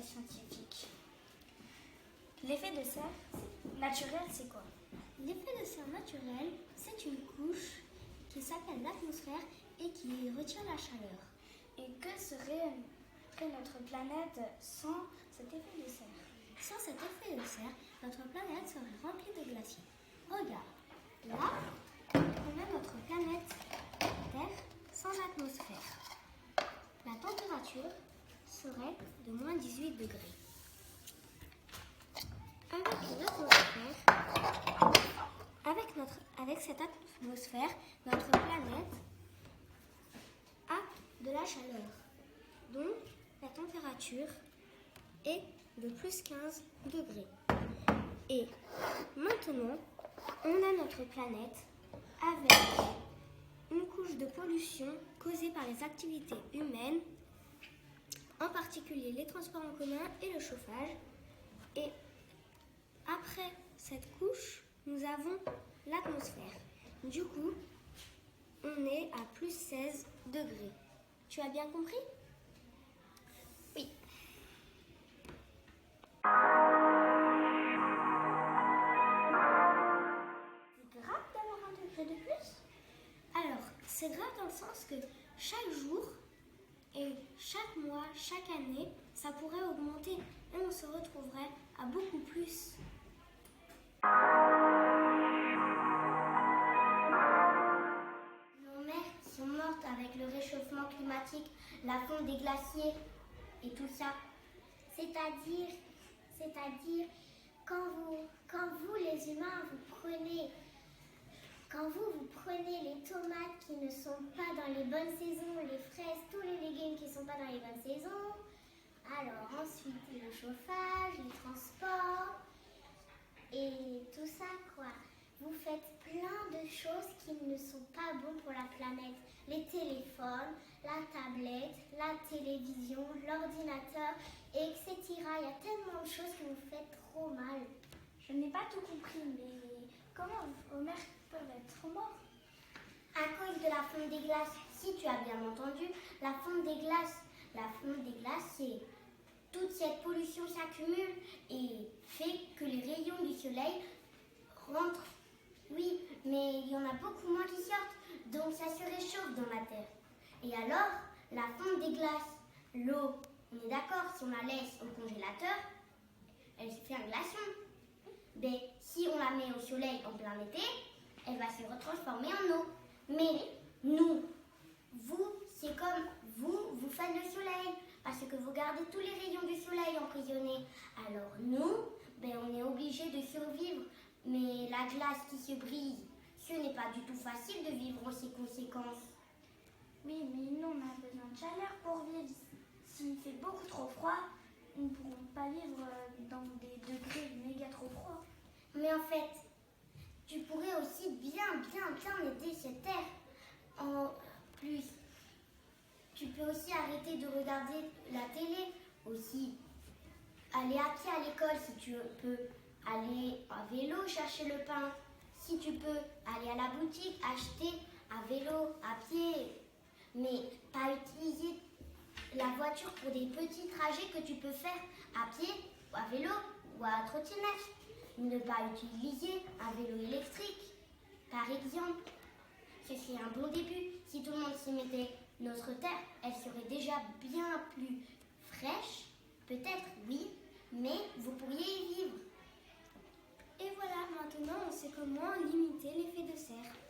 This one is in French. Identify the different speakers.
Speaker 1: scientifique. L'effet de serre naturel, c'est quoi?
Speaker 2: L'effet de serre naturel, c'est une couche qui s'appelle l'atmosphère et qui retient la chaleur.
Speaker 1: Et que serait notre planète sans cet effet de serre?
Speaker 2: Sans cet effet de serre, notre planète serait remplie de glaciers. Regarde, là, on a notre planète Terre sans atmosphère. La température serait de moins 18 degrés. Avec cette atmosphère, notre planète a de la chaleur. Donc, la température est de plus 15 degrés. Et maintenant, on a notre planète avec une couche de pollution causée par les activités humaines, en particulier les transports en commun et le chauffage. Et après cette couche, nous avons l'atmosphère. Du coup, on est à plus 16 degrés. Tu as bien compris? Oui.
Speaker 1: C'est grave d'avoir un degré de plus?
Speaker 2: Alors, c'est grave dans le sens que chaque jour et chaque mois, chaque année, ça pourrait augmenter et on se retrouverait à beaucoup plus.
Speaker 3: Nos mers qui sont mortes avec le réchauffement climatique, la fonte des glaciers et tout ça. C'est-à-dire quand vous les humains, vous prenez les tomates qui ne sont pas dans les bonnes saisons, les fraises, tous les légumes qui ne sont pas dans les bonnes saisons, alors ensuite le chauffage, les transports et tout ça quoi. Vous faites plein de choses qui ne sont pas bonnes pour la planète. Les téléphones, la tablette, la télévision, l'ordinateur, etc. Il y a tellement de choses que vous faites trop mal.
Speaker 1: Je n'ai pas tout compris, mais comment vos mères peuvent être mortes?
Speaker 3: À cause de la fonte des glaces, si tu as bien entendu, la fonte des glaces, c'est toute cette pollution s'accumule et fait que les rayons du soleil rentrent. Oui, mais il y en a beaucoup moins qui sortent, donc ça se réchauffe dans la Terre. Et alors, la fonte des glaces, l'eau, on est d'accord, si on la laisse au congélateur, elle se fait un glaçon. Mais si on la met au soleil en plein été, elle va se retransformer en eau. Mais nous, c'est comme vous faites le soleil, parce que vous gardez tous les rayons du soleil emprisonnés. Alors nous, on est obligés de survivre. Mais la glace qui se brise, ce n'est pas du tout facile de vivre ses conséquences.
Speaker 1: Oui, mais nous, on a besoin de chaleur pour vivre. S'il fait beaucoup trop froid, nous ne pourrons pas vivre dans des degrés méga trop froids.
Speaker 3: Mais en fait, tu pourrais aussi bien aider cette terre. En plus, tu peux aussi arrêter de regarder la télé, aussi aller à pied à l'école si tu peux. Aller à vélo chercher le pain, si tu peux aller à la boutique acheter à vélo, à pied, mais pas utiliser la voiture pour des petits trajets que tu peux faire à pied, ou à vélo ou à trottinette. Ne pas utiliser un vélo électrique, par exemple. Ce serait un bon début. Si tout le monde s'y mettait, notre terre, elle serait déjà bien plus fraîche, peut-être oui, mais vous pourriez y vivre.
Speaker 2: Et voilà, maintenant on sait comment limiter l'effet de serre.